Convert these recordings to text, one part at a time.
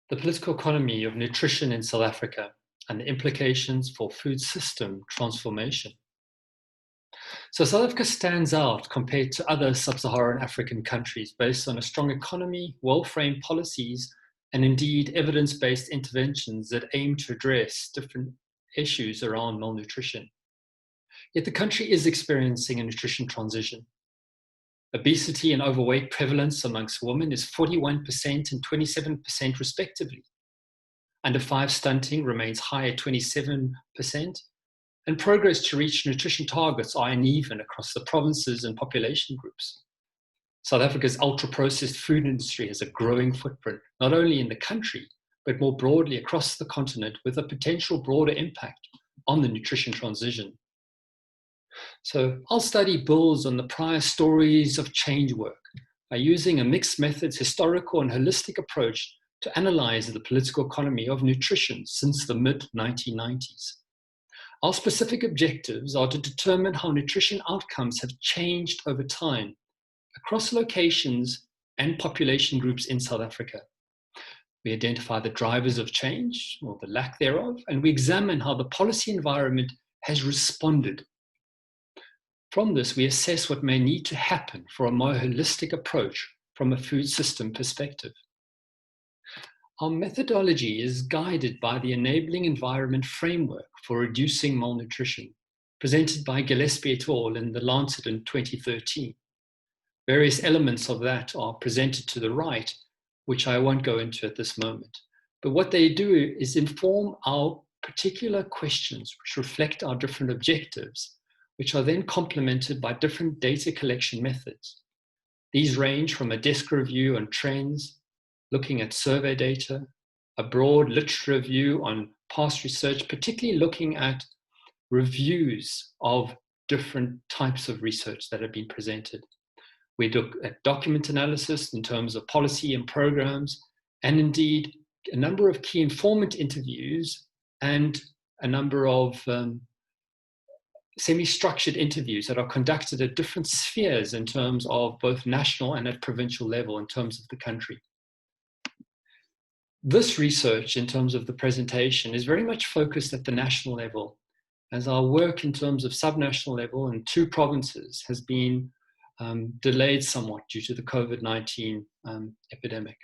the political economy of nutrition in South Africa and the implications for food system transformation. So South Africa stands out compared to other sub-Saharan African countries based on a strong economy, well-framed policies, and indeed evidence-based interventions that aim to address different issues around malnutrition. Yet the country is experiencing a nutrition transition. Obesity and overweight prevalence amongst women is 41% and 27% respectively. Under 5 stunting remains high at 27%, and progress to reach nutrition targets are uneven across the provinces and population groups. South Africa's ultra-processed food industry has a growing footprint, not only in the country, but more broadly across the continent, with a potential broader impact on the nutrition transition. So I'll study builds on the prior stories of change work by using a mixed methods historical and holistic approach to analyze the political economy of nutrition since the mid-1990s. Our specific objectives are to determine how nutrition outcomes have changed over time across locations and population groups in South Africa. We identify the drivers of change, or the lack thereof, and we examine how the policy environment has responded. From this, we assess what may need to happen for a more holistic approach from a food system perspective. Our methodology is guided by the Enabling Environment Framework for Reducing Malnutrition, presented by Gillespie et al. In The Lancet in 2013. Various elements of that are presented to the right, which I won't go into at this moment. But what they do is inform our particular questions, which reflect our different objectives, which are then complemented by different data collection methods. These range from a desk review on trends, looking at survey data, a broad literature review on past research, particularly looking at reviews of different types of research that have been presented. We look at document analysis in terms of policy and programs, and indeed a number of key informant interviews and a number of semi-structured interviews that are conducted at different spheres in terms of both national and at provincial level in terms of the country. This research in terms of the presentation is very much focused at the national level, as our work in terms of subnational level in 2 provinces has been delayed somewhat due to the COVID-19 epidemic.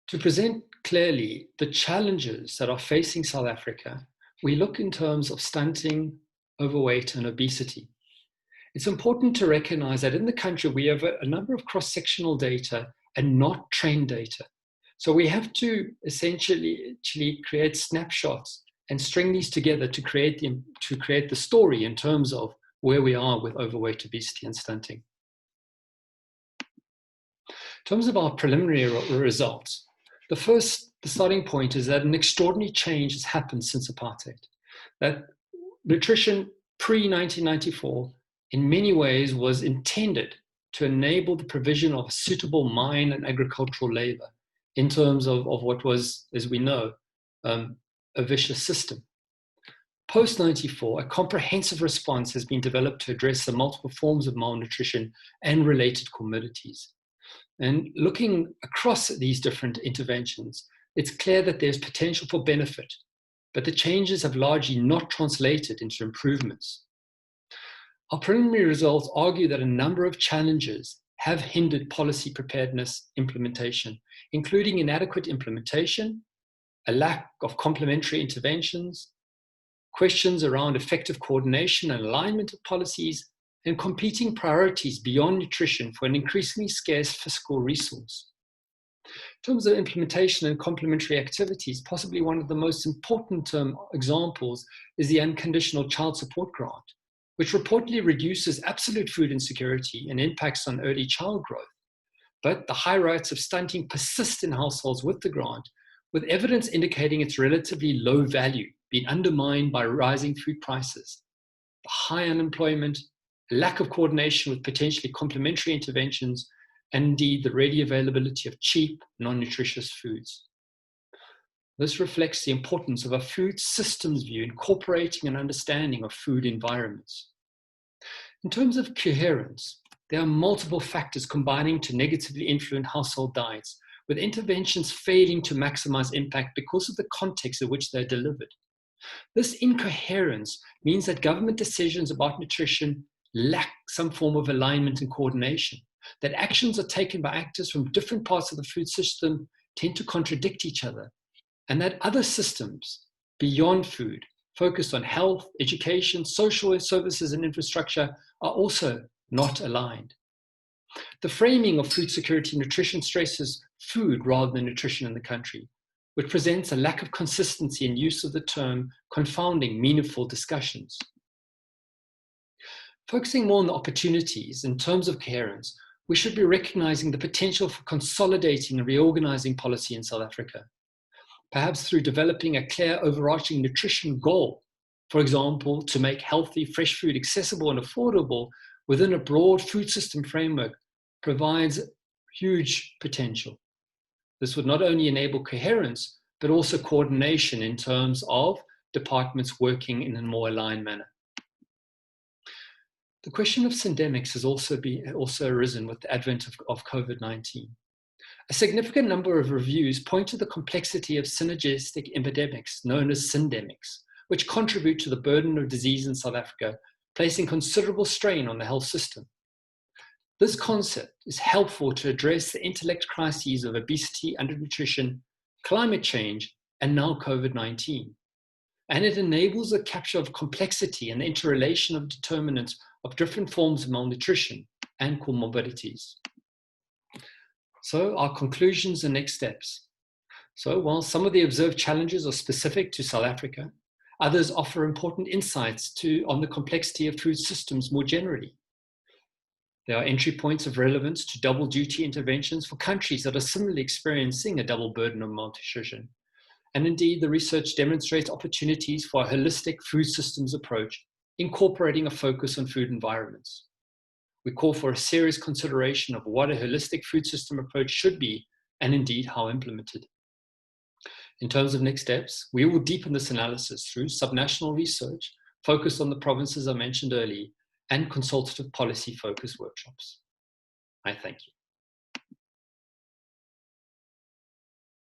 To present clearly the challenges that are facing South Africa, we look in terms of stunting, overweight, and obesity. It's important to recognize that in the country, we have a number of cross-sectional data and not trend data. So we have to essentially create snapshots and string these together to create the story in terms of where we are with overweight, obesity, and stunting. In terms of our preliminary results, the starting point is that an extraordinary change has happened since apartheid. That nutrition pre-1994 in many ways was intended to enable the provision of suitable mine and agricultural labor in terms of what was, as we know, a vicious system. Post-94, a comprehensive response has been developed to address the multiple forms of malnutrition and related comorbidities. And looking across these different interventions, it's clear that there's potential for benefit, but the changes have largely not translated into improvements. Our preliminary results argue that a number of challenges have hindered policy preparedness implementation, including inadequate implementation, a lack of complementary interventions, questions around effective coordination and alignment of policies, and competing priorities beyond nutrition for an increasingly scarce fiscal resource. In terms of implementation and complementary activities, possibly one of the most important examples is the unconditional child support grant, which reportedly reduces absolute food insecurity and impacts on early child growth. But the high rates of stunting persist in households with the grant, with evidence indicating its relatively low value being undermined by rising food prices, the high unemployment, lack of coordination with potentially complementary interventions, and indeed the ready availability of cheap, non-nutritious foods. This reflects the importance of a food systems view incorporating an understanding of food environments. In terms of coherence, there are multiple factors combining to negatively influence household diets, with interventions failing to maximize impact because of the context in which they're delivered. This incoherence means that government decisions about nutrition lack some form of alignment and coordination, that actions are taken by actors from different parts of the food system tend to contradict each other, and that other systems beyond food, focused on health, education, social services, and infrastructure, are also not aligned. The framing of food security and nutrition stresses food rather than nutrition in the country, which presents a lack of consistency in use of the term, confounding meaningful discussions. Focusing more on the opportunities in terms of coherence, we should be recognizing the potential for consolidating and reorganizing policy in South Africa, perhaps through developing a clear overarching nutrition goal, for example, to make healthy, fresh food accessible and affordable within a broad food system framework provides huge potential. This would not only enable coherence, but also coordination in terms of departments working in a more aligned manner. The question of syndemics has also arisen with the advent of COVID-19. A significant number of reviews point to the complexity of synergistic epidemics, known as syndemics, which contribute to the burden of disease in South Africa, placing considerable strain on the health system. This concept is helpful to address the intellect crises of obesity, undernutrition, climate change, and now COVID-19. And it enables the capture of complexity and the interrelation of determinants of different forms of malnutrition and comorbidities. So our conclusions and next steps. So while some of the observed challenges are specific to South Africa, others offer important insights on the complexity of food systems more generally. There are entry points of relevance to double duty interventions for countries that are similarly experiencing a double burden of malnutrition. And indeed, the research demonstrates opportunities for a holistic food systems approach, incorporating a focus on food environments. We call for a serious consideration of what a holistic food system approach should be, and indeed how implemented. In terms of next steps, we will deepen this analysis through subnational research focused on the provinces I mentioned earlier, and consultative policy focused workshops. I thank you.